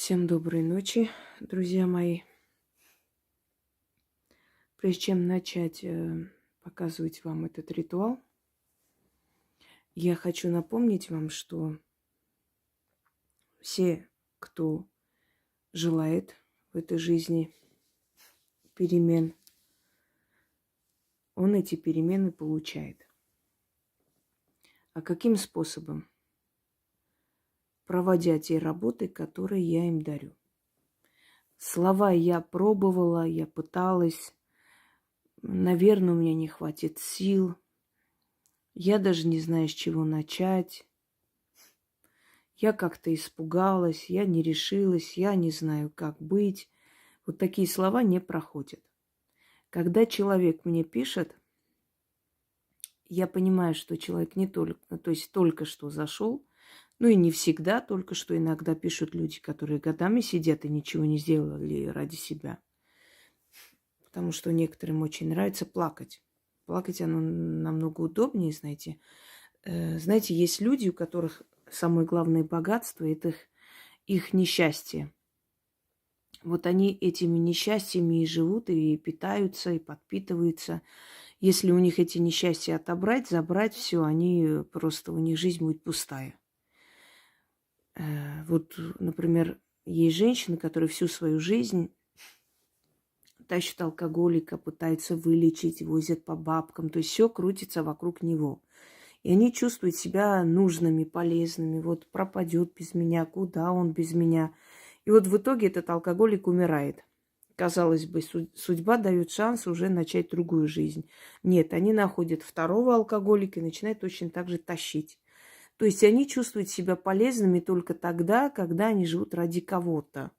Всем доброй ночи, друзья мои. Прежде чем начать показывать вам этот ритуал, я хочу напомнить вам, что все, кто желает в этой жизни перемен, он эти перемены получает. А каким способом? Проводя те работы, которые я им дарю. Слова я пробовала, я пыталась. Наверное, у меня не хватит сил. Я даже не знаю, с чего начать. Я как-то испугалась, я не решилась, я не знаю, как быть. Вот такие слова не проходят. Когда человек мне пишет, я понимаю, что человек не только, то есть только что зашел, ну и не всегда, только что иногда пишут люди, которые годами сидят и ничего не сделали ради себя. Потому что некоторым очень нравится плакать. Плакать оно намного удобнее, знаете. Знаете, есть люди, у которых самое главное богатство – это их несчастье. Вот они этими несчастьями и живут, и питаются, и подпитываются. Если у них эти несчастья отобрать, забрать все, они просто, у них жизнь будет пустая. Вот, например, есть женщины, которые всю свою жизнь тащат алкоголика, пытаются вылечить, возят по бабкам. То есть все крутится вокруг него. И они чувствуют себя нужными, полезными. Вот пропадет без меня, куда он без меня. И вот в итоге этот алкоголик умирает. Казалось бы, судьба дает шанс уже начать другую жизнь. Нет, они находят второго алкоголика и начинают точно так же тащить. То есть они чувствуют себя полезными только тогда, когда они живут ради кого-то.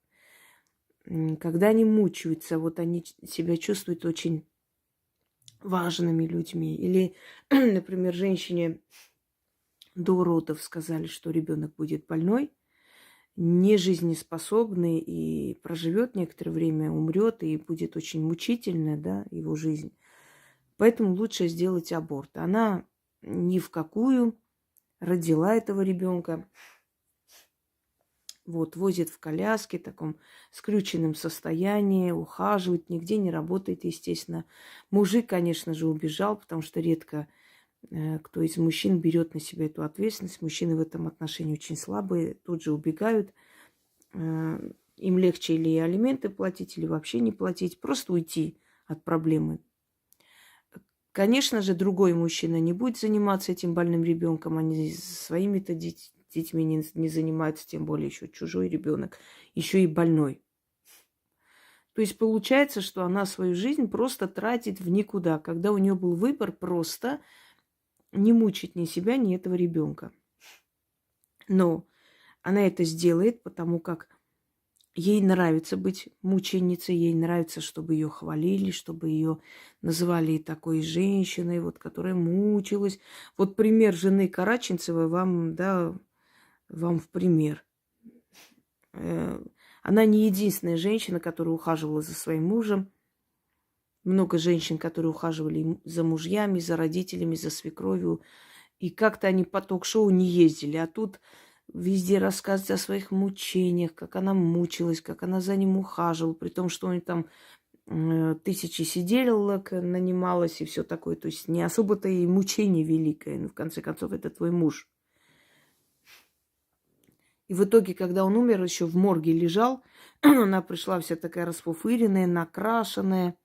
Когда они мучаются, вот они себя чувствуют очень важными людьми. Или, например, женщине до родов сказали, что ребенок будет больной, не жизнеспособный и проживет некоторое время, умрет, и будет очень мучительно, да, его жизнь. Поэтому лучше сделать аборт. Она ни в какую родила этого ребенка. Вот, возит в коляске, в таком скрюченном состоянии, ухаживает, нигде не работает, естественно. Мужик, конечно же, убежал, потому что редко кто из мужчин берет на себя эту ответственность. Мужчины в этом отношении очень слабые, тут же убегают. Им легче или алименты платить, или вообще не платить, просто уйти от проблемы. Конечно же, другой мужчина не будет заниматься этим больным ребенком, они своими-то детьми не занимаются, тем более еще чужой ребенок, еще и больной. То есть получается, что она свою жизнь просто тратит в никуда, когда у нее был выбор просто не мучить ни себя, ни этого ребенка. Но она это сделает, потому как ей нравится быть мученицей, ей нравится, чтобы ее хвалили, чтобы ее называли такой женщиной, вот, которая мучилась. Вот пример жены Караченцевой вам, да, вам в пример. Она не единственная женщина, которая ухаживала за своим мужем. Много женщин, которые ухаживали за мужьями, за родителями, за свекровью. И как-то они по ток-шоу не ездили. А тут везде рассказывают о своих мучениях, как она мучилась, как она за ним ухаживала, при том, что у нее там тысячи сиделок нанималось и все такое. То есть не особо-то и мучение великое. Но в конце концов, это твой муж. И в итоге, когда он умер, еще в морге лежал, она пришла вся такая расфуфыренная, накрашенная,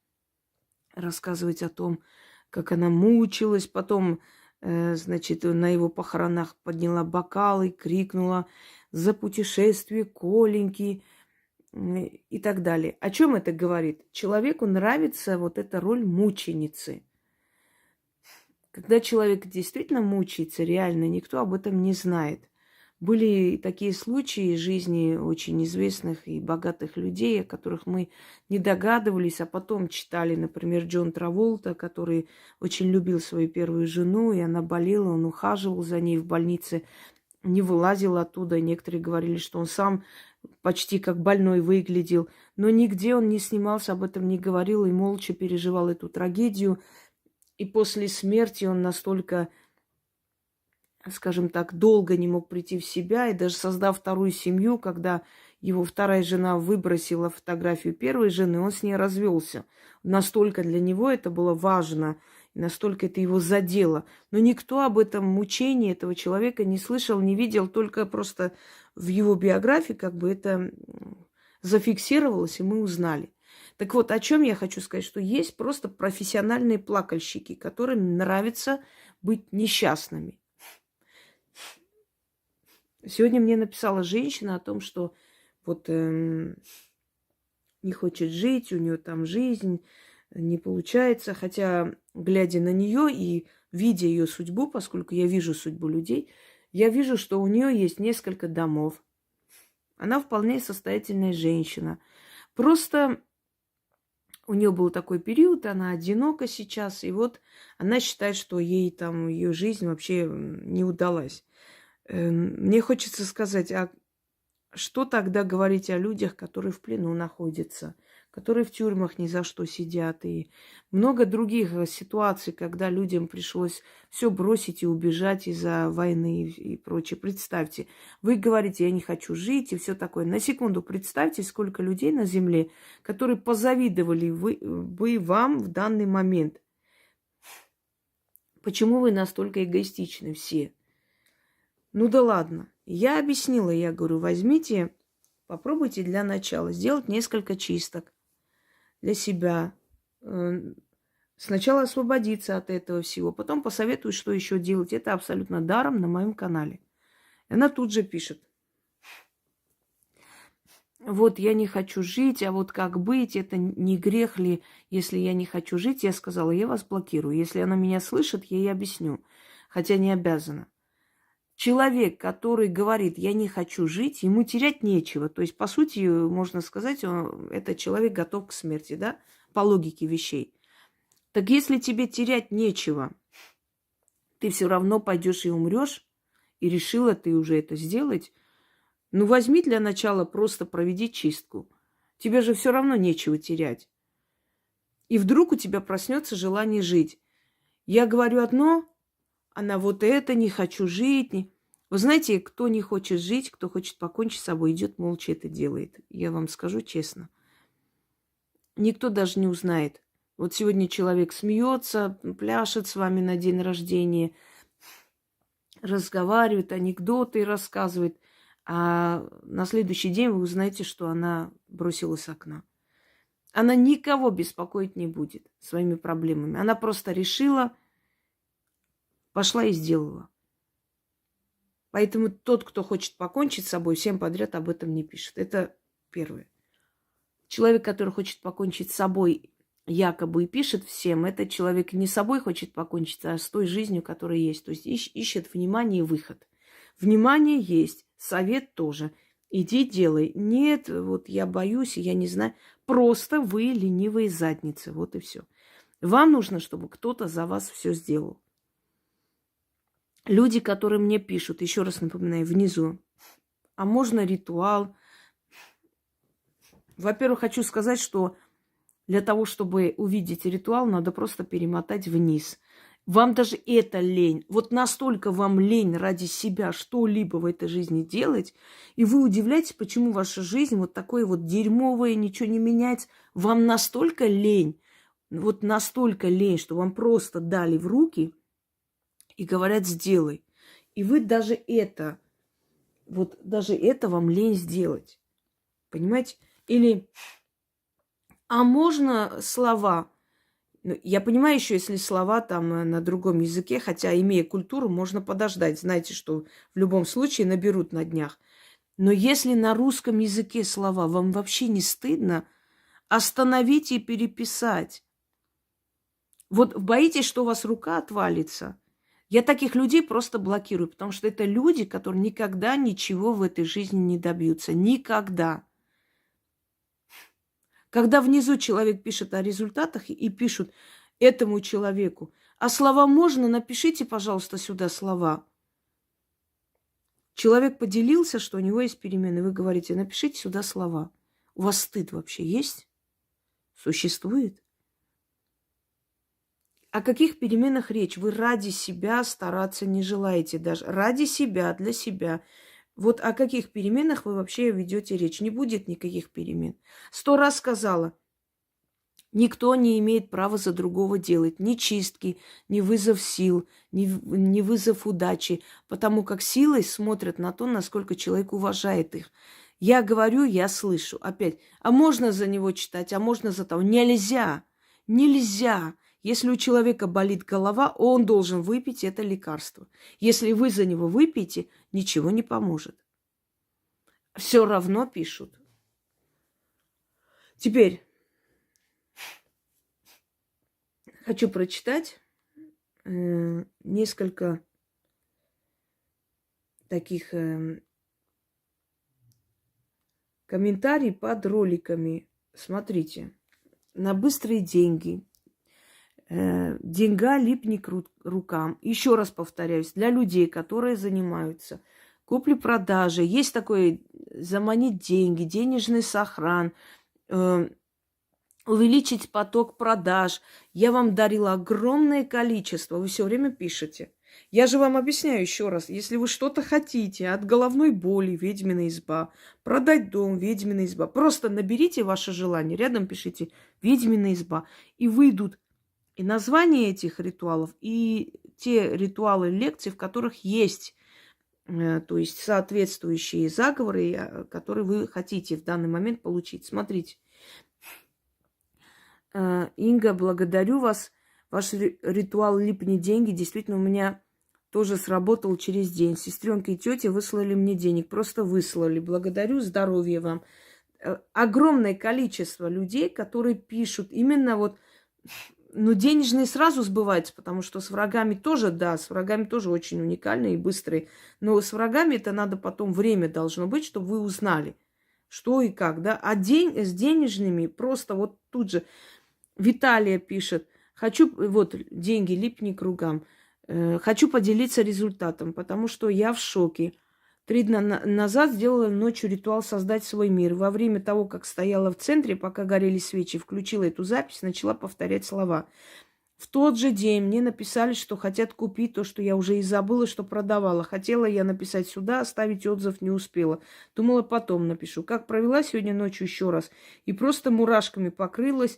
рассказывать о том, как она мучилась. Потом, значит, на его похоронах подняла бокалы, крикнула «За путешествие, Коленьки!» и так далее. О чем это говорит? Человеку нравится вот эта роль мученицы. Когда человек действительно мучается, реально, никто об этом не знает. Были такие случаи в жизни очень известных и богатых людей, о которых мы не догадывались, а потом читали, например, Джон Траволта, который очень любил свою первую жену, и она болела, он ухаживал за ней в больнице, не вылазил оттуда. Некоторые говорили, что он сам почти как больной выглядел, но нигде он не снимался, об этом не говорил и молча переживал эту трагедию. И после смерти он настолько, скажем так, долго не мог прийти в себя, и даже создав вторую семью, когда его вторая жена выбросила фотографию первой жены, он с ней развелся. Настолько для него это было важно, настолько это его задело. Но никто об этом мучении этого человека не слышал, не видел, только просто в его биографии как бы это зафиксировалось, и мы узнали. Так вот, о чем я хочу сказать, что есть просто профессиональные плакальщики, которым нравится быть несчастными. Сегодня мне написала женщина о том, что вот не хочет жить, у нее там жизнь не получается. Хотя, глядя на нее и видя ее судьбу, поскольку я вижу судьбу людей, я вижу, что у нее есть несколько домов. Она вполне состоятельная женщина. Просто у нее был такой период, она одинока сейчас, и вот она считает, что ей там ее жизнь вообще не удалась. Мне хочется сказать, а что тогда говорить о людях, которые в плену находятся, которые в тюрьмах ни за что сидят, и много других ситуаций, когда людям пришлось все бросить и убежать из-за войны и прочее. Представьте, вы говорите, я не хочу жить и все такое. На секунду представьте, сколько людей на земле, которые позавидовали бы вам в данный момент. Почему вы настолько эгоистичны все? Ну да ладно. Я объяснила, я говорю, возьмите, попробуйте для начала сделать несколько чисток для себя. Сначала освободиться от этого всего, потом посоветую, что еще делать. Это абсолютно даром на моем канале. И она тут же пишет. Вот я не хочу жить, а вот как быть, это не грех ли, если я не хочу жить? Я сказала, я вас блокирую. Если она меня слышит, я ей объясню, хотя не обязана. Человек, который говорит, я не хочу жить, ему терять нечего. То есть, по сути, можно сказать, этот человек готов к смерти, да, по логике вещей. Так если тебе терять нечего, ты все равно пойдешь и умрешь, и решила ты уже это сделать, ну возьми для начала, просто проведи чистку. Тебе же все равно нечего терять. И вдруг у тебя проснется желание жить. Я говорю одно, она вот это, не хочу жить. Вы знаете, кто не хочет жить, кто хочет покончить с собой, идет молча это делает. Я вам скажу честно. Никто даже не узнает. Вот сегодня человек смеется, пляшет с вами на день рождения, разговаривает, анекдоты рассказывает, а на следующий день вы узнаете, что она бросилась с окна. Она никого беспокоить не будет своими проблемами. Она просто решила, пошла и сделала. Поэтому тот, кто хочет покончить с собой, всем подряд об этом не пишет. Это первое. Человек, который хочет покончить с собой, якобы и пишет всем, этот человек не с собой хочет покончить, а с той жизнью, которая есть. То есть ищет внимание и выход. Внимание есть, совет тоже. Иди делай. Нет, вот я боюсь, я не знаю. Просто вы ленивые задницы. Вот и все. Вам нужно, чтобы кто-то за вас все сделал. Люди, которые мне пишут, еще раз напоминаю, внизу, а можно ритуал? Во-первых, хочу сказать, что для того, чтобы увидеть ритуал, надо просто перемотать вниз. Вам даже это лень. Вот настолько вам лень ради себя что-либо в этой жизни делать, и вы удивляетесь, почему ваша жизнь вот такое вот дерьмовое, ничего не меняется. Вам настолько лень, вот настолько лень, что вам просто дали в руки и говорят, сделай. И вы даже это, вот даже это вам лень сделать. Понимаете? Или, а можно слова? Я понимаю еще, если слова там на другом языке, хотя, имея культуру, можно подождать. Знаете, что в любом случае наберут на днях. Но если на русском языке слова вам вообще не стыдно, остановите и переписать. Вот боитесь, что у вас рука отвалится? Я таких людей просто блокирую, потому что это люди, которые никогда ничего в этой жизни не добьются. Никогда. Когда внизу человек пишет о результатах и пишут этому человеку, а слова можно, напишите, пожалуйста, сюда слова. Человек поделился, что у него есть перемены. Вы говорите, напишите сюда слова. У вас стыд вообще есть? Существует? О каких переменах речь? Вы ради себя стараться не желаете даже. Ради себя, для себя. Вот о каких переменах вы вообще ведете речь? Не будет никаких перемен. 100 раз сказала, никто не имеет права за другого делать ни чистки, ни вызов сил, ни вызов удачи, потому как силой смотрят на то, насколько человек уважает их. Я говорю, я слышу. Опять, а можно за него читать, а можно за того. Нельзя, нельзя. Если у человека болит голова, он должен выпить это лекарство. Если вы за него выпьете, ничего не поможет. Все равно пишут. Теперь хочу прочитать несколько таких комментариев под роликами. Смотрите. На быстрые деньги. Деньга липни к рукам. Еще раз повторяюсь, для людей, которые занимаются купли-продажей. Есть такое заманить деньги, денежный сохран, увеличить поток продаж. Я вам дарила огромное количество. Вы все время пишете. Я же вам объясняю еще раз. Если вы что-то хотите от головной боли, ведьмина изба, продать дом, ведьмина изба, просто наберите ваше желание, рядом пишите ведьмина изба, и выйдут и названия этих ритуалов, и те ритуалы лекций, в которых есть, то есть соответствующие заговоры, которые вы хотите в данный момент получить. Смотрите. Инга, благодарю вас. Ваш ритуал «Липни деньги» действительно у меня тоже сработал через день. Сестренки и тети выслали мне денег. Просто выслали. Благодарю, здоровья вам. Огромное количество людей, которые пишут именно вот... Ну, денежные сразу сбываются, потому что с врагами тоже, да, с врагами тоже очень уникальные и быстрые. Но с врагами это надо потом, время должно быть, чтобы вы узнали, что и как, да. А с денежными просто вот тут же Виталия пишет, хочу, вот, деньги, липни к ругам, хочу поделиться результатом, потому что я в шоке. 3 дня назад сделала ночью ритуал «Создать свой мир». Во время того, как стояла в центре, пока горели свечи, включила эту запись, начала повторять слова. В тот же день мне написали, что хотят купить то, что я уже и забыла, что продавала. Хотела я написать сюда, оставить отзыв не успела. Думала, потом напишу. Как провела сегодня ночью еще раз. И просто мурашками покрылась,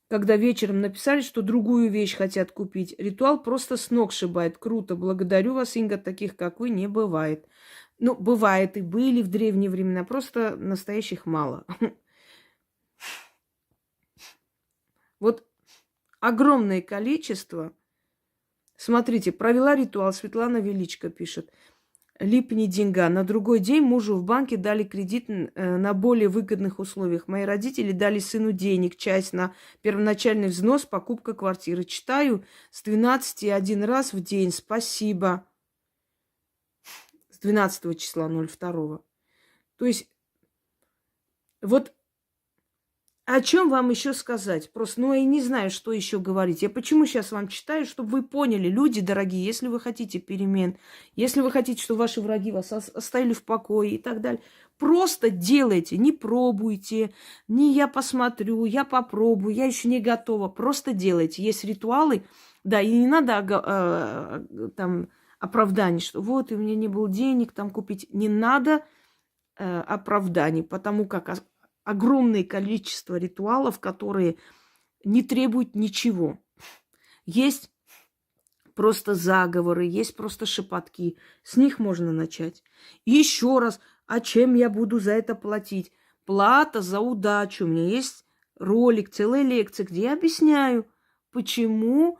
когда вечером написали, что другую вещь хотят купить. Ритуал просто с ног сшибает. Круто. Благодарю вас, Инга, таких, как вы, не бывает. Ну, бывает, и были в древние времена, просто настоящих мало. Вот огромное количество. Смотрите, провела ритуал, Светлана Величко пишет. Липни деньга. На другой день мужу в банке дали кредит на более выгодных условиях. Мои родители дали сыну денег, часть на первоначальный взнос, покупка квартиры. Читаю с 12 один раз в день. Спасибо. С 12 числа 02. То есть, вот о чем вам еще сказать? Просто, ну, я не знаю, что еще говорить. Я почему сейчас вам читаю, чтобы вы поняли, люди дорогие, если вы хотите перемен, если вы хотите, чтобы ваши враги вас оставили в покое и так далее, просто делайте, не пробуйте, не я посмотрю, я попробую, я еще не готова. Просто делайте. Есть ритуалы, да, и не надо там оправданий, что вот, у меня не было денег там купить. Не надо оправданий, потому как огромное количество ритуалов, которые не требуют ничего. Есть просто заговоры, есть просто шепотки. С них можно начать. И еще раз, а чем я буду за это платить? Плата за удачу. У меня есть ролик, целая лекция, где я объясняю, почему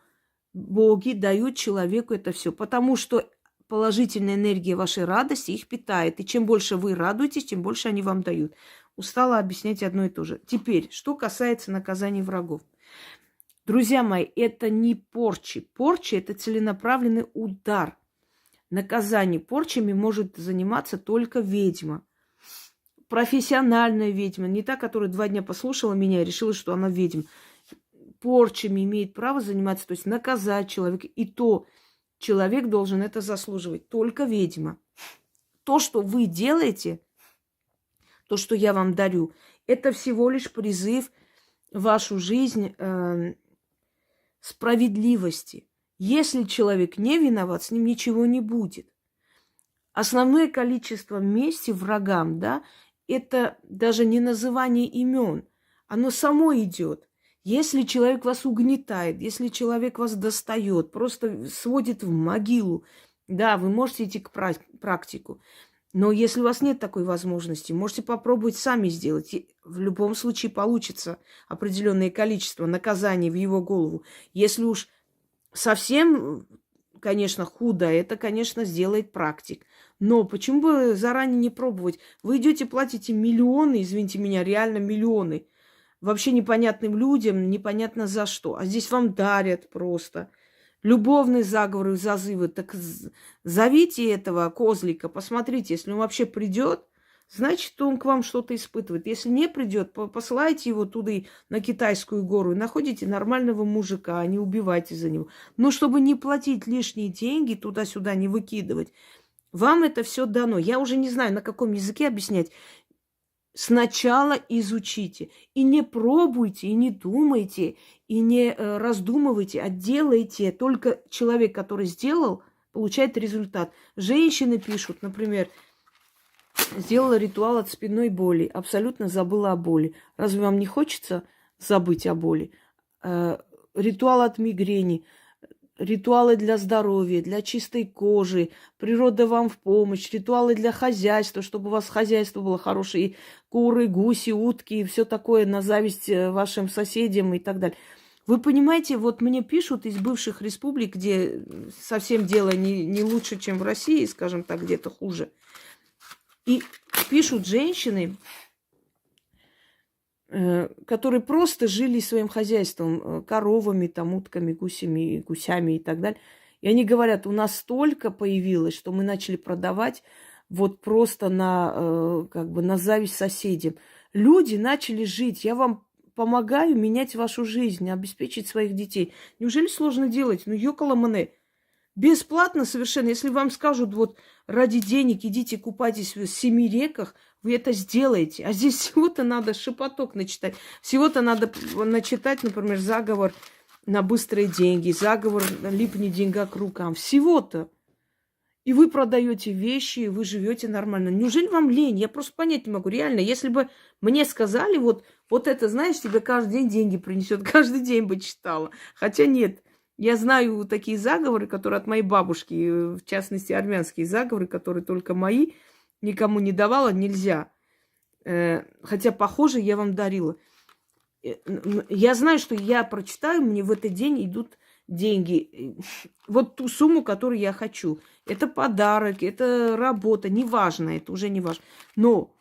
боги дают человеку это все. Потому что положительная энергия вашей радости их питает. И чем больше вы радуетесь, тем больше они вам дают. Устала объяснять одно и то же. Теперь, что касается наказания врагов. Друзья мои, это не порчи. Порча – это целенаправленный удар. Наказание порчами может заниматься только ведьма. Профессиональная ведьма, не та, которая 2 дня послушала меня и решила, что она ведьма. Порчами имеет право заниматься, то есть наказать человека. И то человек должен это заслуживать. Только ведьма. То, что вы делаете, то, что я вам дарю, это всего лишь призыв в вашу жизнь справедливости. Если человек не виноват, с ним ничего не будет. Основное количество мести врагам, да, это даже не называние имен, оно само идет. Если человек вас угнетает, если человек вас достает, просто сводит в могилу, да, вы можете идти к практику. Но если у вас нет такой возможности, можете попробовать сами сделать. И в любом случае получится определенное количество наказаний в его голову. Если уж совсем, конечно, худо, это, конечно, сделает практик. Но почему бы заранее не пробовать? Вы идете, платите миллионы, извините меня, реально миллионы. Вообще непонятным людям, непонятно за что. А здесь вам дарят просто. Любовные заговоры, зазывы. Так зовите этого козлика, посмотрите, если он вообще придет, значит, он к вам что-то испытывает. Если не придет, посылайте его туда на Китайскую гору и находите нормального мужика, а не убивайте за него. Но чтобы не платить лишние деньги, туда-сюда не выкидывать, вам это все дано. Я уже не знаю, на каком языке объяснять. Сначала изучите. И не пробуйте, и не думайте, и не раздумывайте, а делайте. Только человек, который сделал, получает результат. Женщины пишут, например, сделала ритуал от спинной боли, абсолютно забыла о боли. Разве вам не хочется забыть о боли? Ритуал от мигрени. Ритуалы для здоровья, для чистой кожи, природа вам в помощь, ритуалы для хозяйства, чтобы у вас хозяйство было хорошее, и куры, гуси, утки, и все такое на зависть вашим соседям и так далее. Вы понимаете, вот мне пишут из бывших республик, где совсем дело не лучше, чем в России, скажем так, где-то хуже. И пишут женщины, которые просто жили своим хозяйством, коровами, там, утками, гусями, гусями и так далее. И они говорят, у нас столько появилось, что мы начали продавать вот просто как бы на зависть соседям. Люди начали жить. Я вам помогаю менять вашу жизнь, обеспечить своих детей. Неужели сложно делать? Ну, ёкаламане. Бесплатно совершенно. Если вам скажут, вот ради денег идите купайтесь в 7 реках, вы это сделаете. А здесь всего-то надо шепоток начитать. Всего-то надо начитать, например, заговор на быстрые деньги, заговор «липни деньга к рукам». Всего-то. И вы продаете вещи, и вы живете нормально. Неужели вам лень? Я просто понять не могу. Реально, если бы мне сказали, вот это, знаешь, тебе каждый день деньги принесет, каждый день бы читала. Хотя нет. Я знаю такие заговоры, которые от моей бабушки, в частности, армянские заговоры, которые только мои, никому не давала, нельзя. Хотя, похоже, я вам дарила. Я знаю, что я прочитаю, мне в этот день идут деньги. Вот ту сумму, которую я хочу. Это подарок, это работа, неважно, это уже не важно. Но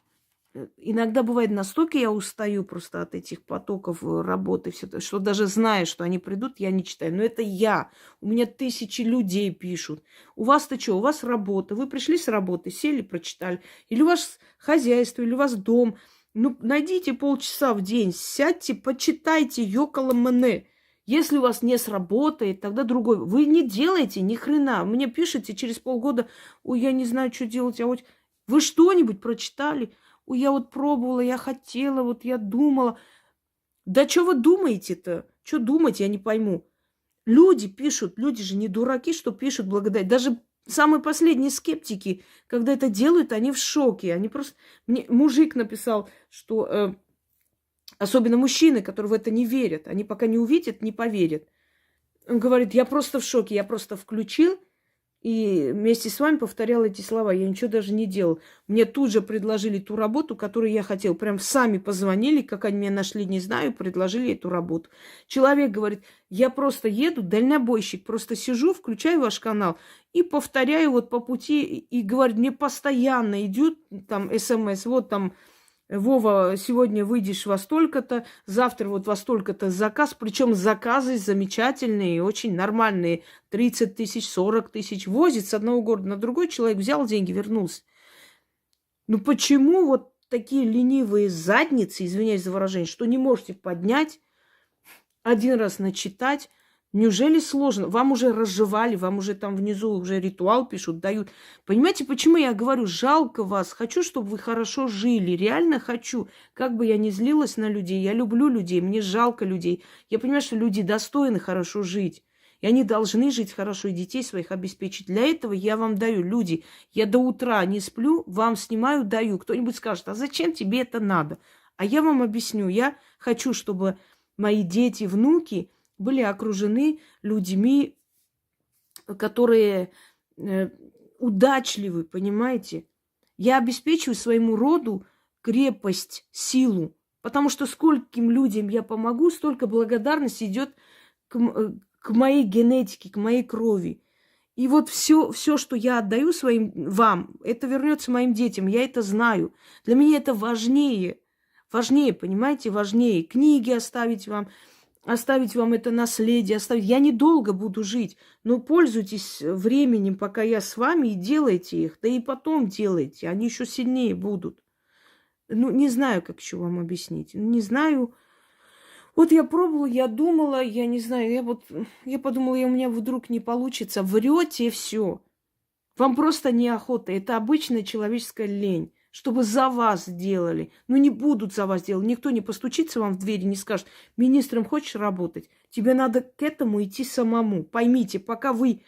иногда бывает настолько я устаю просто от этих потоков работы, все, что даже зная, что они придут, я не читаю. Но это я. У меня тысячи людей пишут. У вас-то что? У вас работа. Вы пришли с работы, сели, прочитали. Или у вас хозяйство, или у вас дом. Ну, найдите полчаса в день, сядьте, почитайте ёкаламане. Если у вас не сработает, тогда другой. Вы не делаете ни хрена. Мне пишете через полгода, ой, я не знаю, что делать. А вот вы что-нибудь прочитали? Ой, я вот пробовала, я хотела, вот я думала. Да что вы думаете-то? Что думать, я не пойму. Люди пишут, люди же не дураки, что пишут благодарить. Даже самые последние скептики, когда это делают, они в шоке. Они просто... Мне мужик написал, что... Особенно мужчины, которые в это не верят. Они пока не увидят, не поверят. Он говорит, я просто в шоке, я просто включил и вместе с вами повторял эти слова. Я ничего даже не делал. Мне тут же предложили ту работу, которую я хотел. Прям сами позвонили, как они меня нашли, не знаю, предложили эту работу. Человек говорит, я просто еду, дальнобойщик, просто сижу, включаю ваш канал и повторяю вот по пути. И говорит, мне постоянно идет там СМС, вот там... Вова, сегодня выйдешь во столько-то, завтра вот во столько-то заказ. Причем заказы замечательные, очень нормальные. 30 тысяч, 40 тысяч. Возит с одного города на другой. Человек взял деньги, вернулся. Ну почему вот такие ленивые задницы, извиняюсь за выражение, что не можете поднять, один раз начитать? Неужели сложно? Вам уже разжевали, вам уже там внизу уже ритуал пишут, дают. Понимаете, почему я говорю, жалко вас, хочу, чтобы вы хорошо жили, реально хочу. Как бы я ни злилась на людей, я люблю людей, мне жалко людей. Я понимаю, что люди достойны хорошо жить. И они должны жить хорошо и детей своих обеспечить. Для этого я вам даю, люди. Я до утра не сплю, вам снимаю, даю. Кто-нибудь скажет, а зачем тебе это надо? А я вам объясню. Я хочу, чтобы мои дети, внуки были окружены людьми, которые удачливы, понимаете? Я обеспечиваю своему роду крепость, силу. Потому что скольким людям я помогу, столько благодарности идет к моей генетике, к моей крови. И вот все, что я отдаю вам, это вернется моим детям. Я это знаю. Для меня это важнее. Важнее, понимаете, важнее. Книги оставить вам это наследие, оставить. Я недолго буду жить, но пользуйтесь временем, пока я с вами, и делайте их. Да и потом делайте, они еще сильнее будут. Ну, не знаю, как еще вам объяснить. Не знаю. Вот я пробовала, я думала, я не знаю, я подумала, у меня вдруг не получится. Врете все. Вам просто неохота. Это обычная человеческая лень, чтобы за вас делали. Ну, не будут за вас делать. Никто не постучится вам в дверь и не скажет, министром хочешь работать? Тебе надо к этому идти самому. Поймите, пока вы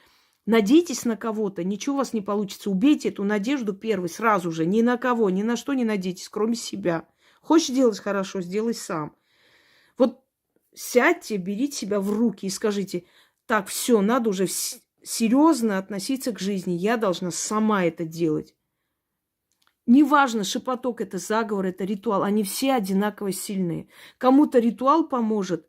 надеетесь на кого-то, ничего у вас не получится. Убейте эту надежду первой сразу же. Ни на кого, ни на что не надейтесь, кроме себя. Хочешь делать хорошо, сделай сам. Вот сядьте, берите себя в руки и скажите, так, все, надо уже серьезно относиться к жизни. Я должна сама это делать. Неважно, шепоток это заговор, это ритуал. Они все одинаково сильные. Кому-то ритуал поможет,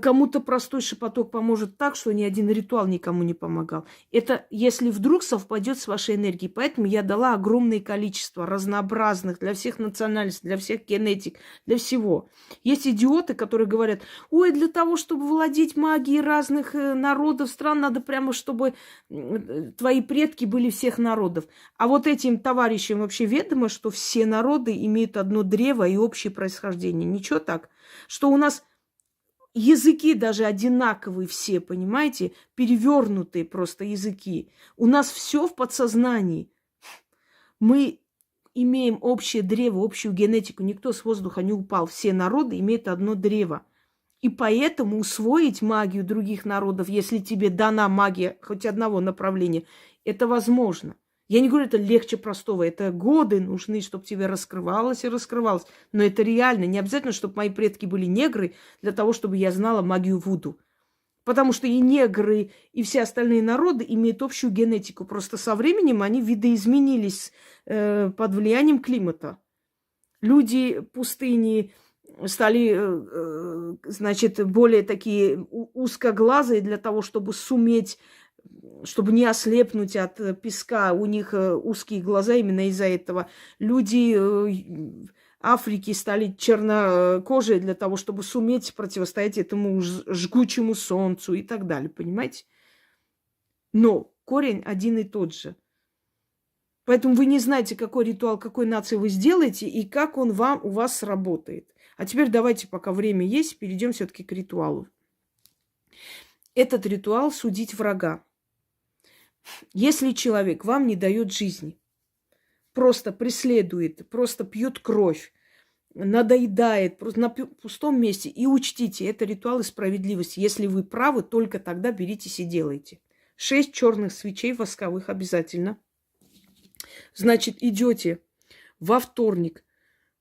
кому-то простой шепоток поможет так, что ни один ритуал никому не помогал. Это если вдруг совпадет с вашей энергией. Поэтому я дала огромное количество разнообразных для всех национальностей, для всех генетик, для всего. Есть идиоты, которые говорят, ой, для того, чтобы владеть магией разных народов, стран, надо прямо, чтобы твои предки были всех народов. А вот этим товарищам вообще ведомо, что все народы имеют одно древо и общее происхождение. Ничего так, что у нас языки даже одинаковые все, понимаете? Перевернутые просто языки. У нас все в подсознании. Мы имеем общее древо, общую генетику. Никто с воздуха не упал. Все народы имеют одно древо. И поэтому усвоить магию других народов, если тебе дана магия хоть одного направления, это возможно. Я не говорю, это легче простого. Это годы нужны, чтобы тебе раскрывалось и раскрывалось. Но это реально. Не обязательно, чтобы мои предки были негры, для того, чтобы я знала магию вуду. Потому что и негры, и все остальные народы имеют общую генетику. Просто со временем они видоизменились под влиянием климата. Люди пустыни стали, значит, более такие узкоглазые для того, чтобы суметь, чтобы не ослепнуть от песка. У них узкие глаза именно из-за этого. Люди Африки стали чернокожие для того, чтобы суметь противостоять этому жгучему солнцу и так далее, понимаете? Но корень один и тот же. Поэтому вы не знаете, какой ритуал, какой нации вы сделаете и как он у вас сработает. А теперь давайте, пока время есть, перейдем все-таки к ритуалу. Этот ритуал – судить врага. Если человек вам не дает жизни, просто преследует, просто пьет кровь, надоедает, просто на пустом месте, и учтите, это ритуалы справедливости. Если вы правы, только тогда беритесь и делайте. 6 черных свечей восковых обязательно. Значит, идете во вторник,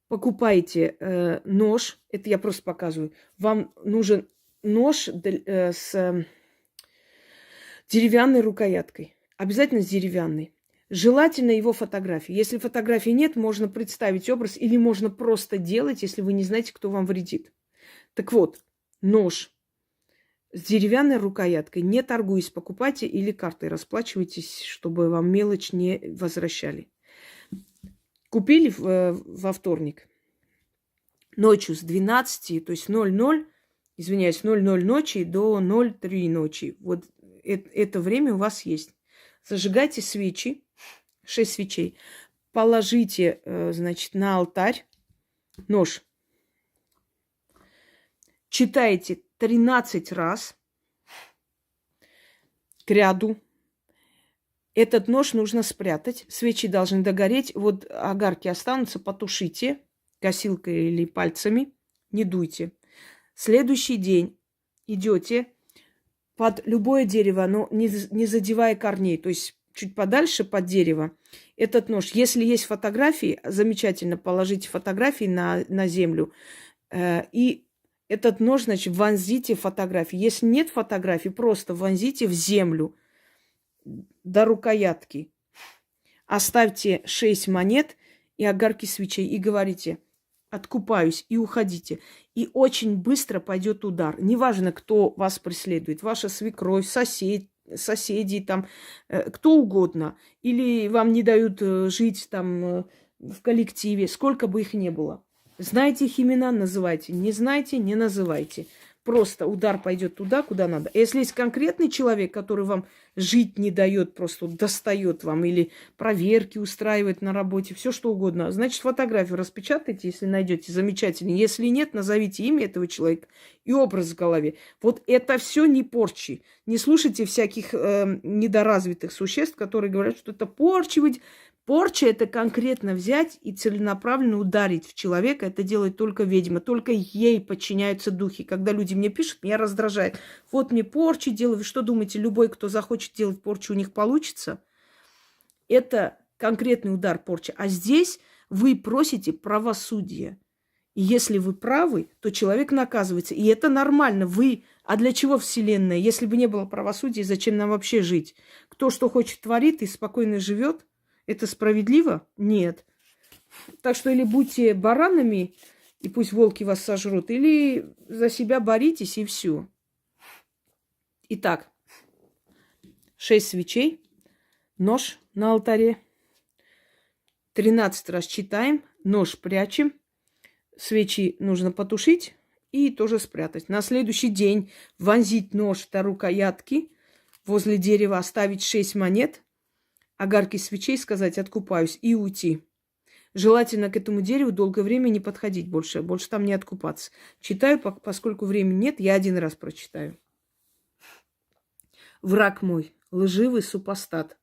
покупаете нож, это я просто показываю. Вам нужен нож с деревянной рукояткой. Обязательно с деревянной. Желательно его фотографии. Если фотографии нет, можно представить образ или можно просто делать, если вы не знаете, кто вам вредит. Так вот, нож с деревянной рукояткой. Не торгуясь, покупайте или картой расплачивайтесь, чтобы вам мелочь не возвращали. Купили во вторник. Ночью с 12, то есть 00, извиняюсь, 00 ночи до 03 ночи. Вот это время у вас есть. Зажигайте свечи, 6 свечей. Положите, значит, на алтарь нож. Читайте 13 раз к ряду. Этот нож нужно спрятать. Свечи должны догореть. Вот огарки останутся, потушите косилкой или пальцами. Не дуйте. Следующий день идете, под любое дерево, но не задевая корней, то есть чуть подальше под дерево. Этот нож, если есть фотографии, замечательно, положите фотографии на землю. И этот нож, значит, вонзите в фотографии. Если нет фотографий, просто вонзите в землю до рукоятки. Оставьте 6 монет и огарки свечей и говорите: откупаюсь, и уходите. И очень быстро пойдет удар. Неважно, кто вас преследует. Ваша свекровь, соседи, там, кто угодно. Или вам не дают жить там в коллективе, сколько бы их ни было. Знаете их имена, называйте. Не знаете, не называйте. Просто удар пойдет туда, куда надо. Если есть конкретный человек, который вам жить не дает, просто достает вам или проверки устраивает на работе, все что угодно, значит, фотографию распечатайте, если найдете, замечательно. Если нет, назовите имя этого человека и образ в голове. Вот это все не порчи. Не слушайте всяких недоразвитых существ, которые говорят, что это порчи. Порча – это конкретно взять и целенаправленно ударить в человека. Это делает только ведьма. Только ей подчиняются духи. Когда люди мне пишут, меня раздражает. Вот мне порчи делают. Вы что думаете, любой, кто захочет делать порчу, у них получится? Это конкретный удар порчи. А здесь вы просите правосудия. И если вы правы, то человек наказывается. И это нормально. А для чего Вселенная? Если бы не было правосудия, зачем нам вообще жить? Кто что хочет творит и спокойно живет. Это справедливо? Нет. Так что или будьте баранами, и пусть волки вас сожрут, или за себя боритесь, и все. Итак, 6 свечей, нож на алтаре, 13 раз читаем, нож прячем, свечи нужно потушить и тоже спрятать. На следующий день вонзить нож до рукоятки, возле дерева оставить 6 монет, огарки свечей, сказать «откупаюсь» и уйти. Желательно к этому дереву долгое время не подходить больше там не откупаться. Читаю, поскольку времени нет, я 1 раз прочитаю. Враг мой, лживый супостат,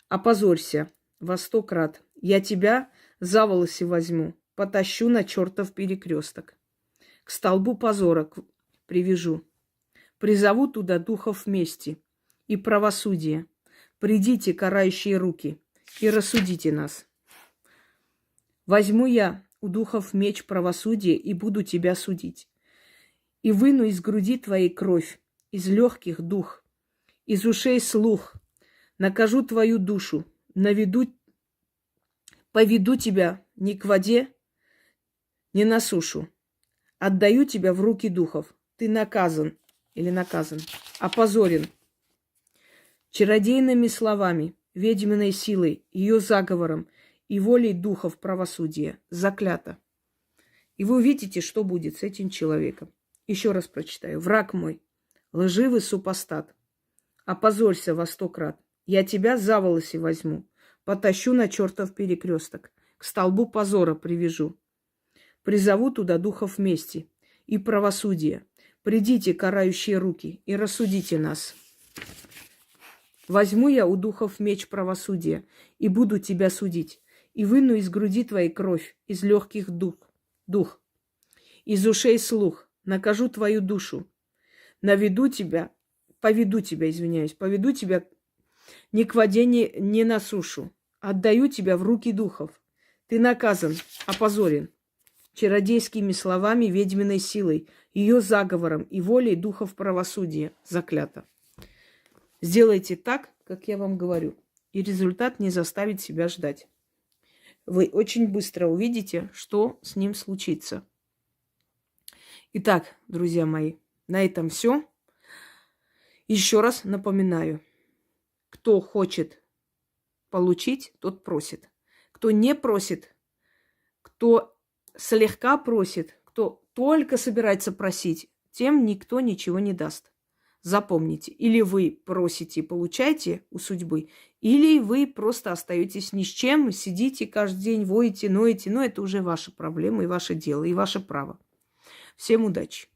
опозорься во 100 крат. Я тебя за волосы возьму, потащу на чертов перекресток. К столбу позора привяжу. Призову туда духов мести и правосудия. Придите, карающие руки, и рассудите нас. Возьму я у духов меч правосудия и буду тебя судить. И выну из груди твоей кровь, из легких дух, из ушей слух. Накажу твою душу, поведу тебя ни к воде, ни на сушу. Отдаю тебя в руки духов. Ты наказан или наказан, опозорен. Чародейными словами, ведьминой силой, ее заговором и волей духов правосудия заклято. И вы увидите, что будет с этим человеком. Еще раз прочитаю. Враг мой, лживый супостат, опозорься во 100 крат. Я тебя за волосы возьму, потащу на чертов перекресток, к столбу позора привяжу. Призову туда духов мести и правосудия. Придите, карающие руки, и рассудите нас. Возьму я у духов меч правосудия и буду тебя судить, и выну из груди твоей кровь, из легких дух, из ушей слух, накажу твою душу, поведу тебя ни к воде, ни на сушу, отдаю тебя в руки духов. Ты наказан, опозорен, чародейскими словами, ведьминой силой, ее заговором и волей духов правосудия заклято. Сделайте так, как я вам говорю, и результат не заставит себя ждать. Вы очень быстро увидите, что с ним случится. Итак, друзья мои, на этом все. Еще раз напоминаю, кто хочет получить, тот просит. Кто не просит, кто слегка просит, кто только собирается просить, тем никто ничего не даст. Запомните, или вы просите и получаете у судьбы, или вы просто остаетесь ни с чем, сидите каждый день, воете, ноете, но это уже ваша проблема и ваше дело, и ваше право. Всем удачи!